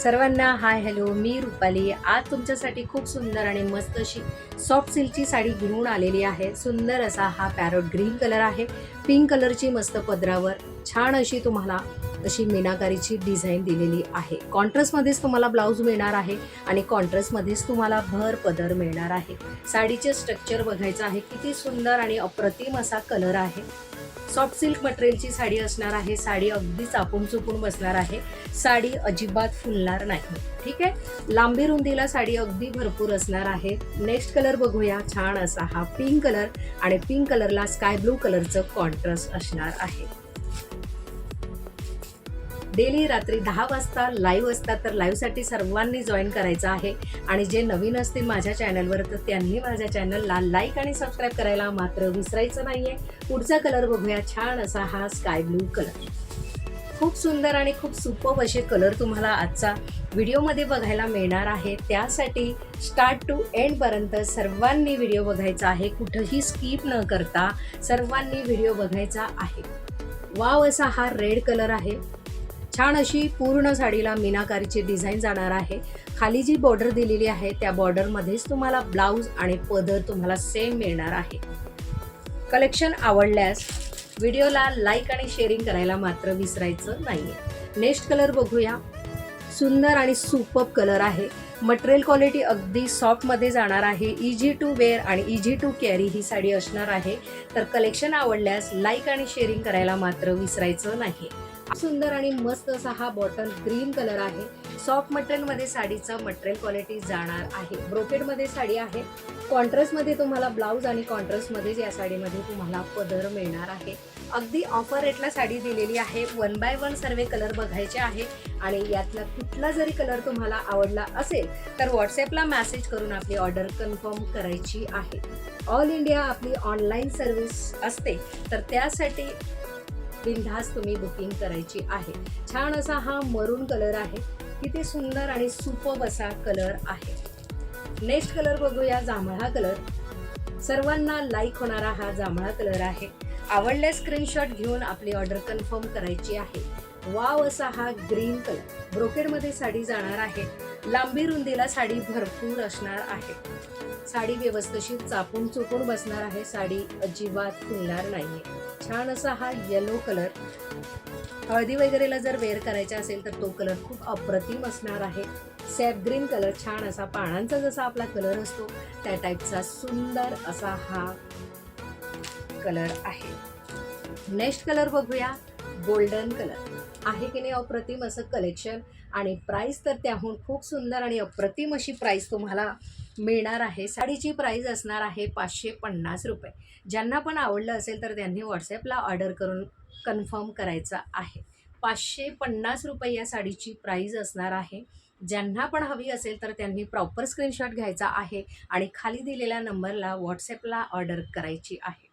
सर्वांना hi hello, मी रुपाली. आज तुमच्यासाठी खूप सुंदर आणि मस्त अशी सॉफ्ट सिल्कची साडी घेऊन आलेली आहे. सुंदर असा हा पॅरोट ग्रीन कलर आहे. पिंक कलरची मस्त पदरावर छान अशी तुम्हाला अशी मीनाकारीची डिझाईन दिलेली आहे. कॉन्ट्रास्टमध्येच तुम्हाला ब्लाऊज मिळणार आहे आणि कॉन्ट्रास्टमध्येच तुम्हाला भर पदर मिळणार आहे. साडीचे स्ट्रक्चर बघायचं आहे, किती सुंदर आणि अप्रतिम असा कलर आहे. सॉफ्ट सिल्क मटेरियलची साडी असणार आहे. साडी अगदी चापून चुपून बसणार आहे. साडी अजिबात फुलणार नाही. ठीक आहे. लांबी रुंदीला साडी अगदी भरपूर असणार आहे. नेक्स्ट कलर बघूया. छान असा हा पिंक कलर आणि पिंक कलरला स्काय ब्लू कलरचं कॉन्ट्रास्ट असणार आहे. डेली रात्री 10 वाजता लाईव्ह असतात, तर लाईव्हसाठी सर्वांनी जॉईन करायचं आहे. आणि जे नवीन असतील माझ्या चॅनलवर तर त्यांनी माझ्या चॅनलला लाईक आणि सबस्क्राईब करायला मात्र विसरायचं नाही आहे. पुढचा कलर बघूया. छान असा हा स्काय ब्लू कलर. खूप सुंदर आणि खूप सुपर्ब असे कलर तुम्हाला आजचा व्हिडिओमध्ये बघायला मिळणार आहे. त्यासाठी स्टार्ट टू एंडपर्यंत सर्वांनी व्हिडिओ बघायचा आहे. कुठंही स्किप न करता सर्वांनी व्हिडिओ बघायचा आहे. वाव असा हा रेड कलर आहे. छान अशी पूर्ण साडीला मीनाकारीची डिझाईन जाणार आहे. खाली जी बॉर्डर दिलेली आहे त्या बॉर्डरमध्येच तुम्हाला ब्लाऊज आणि पदर तुम्हाला सेम मिळणार आहे. कलेक्शन आवडल्यास व्हिडिओला लाईक आणि शेअरिंग करायला मात्र विसरायचं नाहीये. नेक्स्ट कलर बघूया. सुंदर आणि सुपर्ब कलर आहे. मटेरियल क्वालिटी अगदी सॉफ्टमध्ये जाणार आहे. इझी टू वेअर आणि इझी टू कॅरी ही साडी असणार आहे. तर कलेक्शन आवडल्यास लाईक आणि शेअरिंग करायला मात्र विसरायचं नाही. सुंदर आणि मस्त असा हा बॉटल ग्रीन कलर आहे. सॉफ्ट मटेरियलमध्ये साडीचं मटेरियल क्वालिटी जाणार आहे. ब्रोकेडमध्ये साडी आहे. कॉन्ट्रास्टमध्ये तुम्हाला ब्लाऊज आणि कॉन्ट्रास्टमध्येच या साडीमध्ये तुम्हाला पदर मिळणार आहे. अगदी ऑफर रेटला साडी दिलेली आहे. 1 बाय 1 सर्व कलर बघायचे आहे आणि यातला कुठला जरी कलर तुम्हाला आवडला असेल तर व्हॉट्सॲपला मेसेज करून आपली ऑर्डर कन्फर्म करायची आहे. ऑल इंडिया आपली ऑनलाईन सर्व्हिस असते, तर त्यासाठी बिनधास्त तुम्ही बुकिंग करायची आहे. छान असा हा मरून कलर आहे. किती सुंदर आणि सुपर्ब असा कलर आहे. नेक्स्ट कलर बघूया. जांभळा कलर. सर्वांना लाईक होणारा हा जांभळा कलर आहे. आवडल्यास स्क्रीनशॉट घेऊन आपली ऑर्डर कन्फर्म करायची आहे. वाव असा हा ग्रीन कलर. ब्रोकेडमध्ये साडी जाणार आहे. लांबी रुंदीला साडी भरपूर असणार आहे. साडी व्यवस्थित चापून चुपून बसणार आहे. साडी अजिबात फुलणार नाहीये. छान असा हा येलो कलर. हळदी वगैरेला जर वेअर करायचा असेल तर तो कलर खूप अप्रतिम असणार आहे. SAP green colour. छान असा पानांचा जसा आपला कलर असतो त्या टाईपचा सुंदर असा हा कलर आहे. नेक्स्ट कलर बघूया. गोल्डन कलर आहे की नाही अप्रतिम असं कलेक्शन. आणि प्राइस तर त्याहून खूप सुंदर आणि अप्रतिम अशी प्राइस तुम्हाला मिळणार आहे. साडीची प्राइस असणार आहे 550 रुपये. ज्यांना पण आवडलं असेल तर त्यांनी व्हॉट्सॲपला ऑर्डर करून कन्फर्म करायचा आहे. 550 रुपये या साडीची प्राइस असणार आहे. ज्यांना पण हवी असेल तर त्यांनी प्रॉपर स्क्रीनशॉट घ्यायचा आहे आणि खाली दिलेल्या नंबरला व्हॉट्सॲपला ऑर्डर करायची आहे.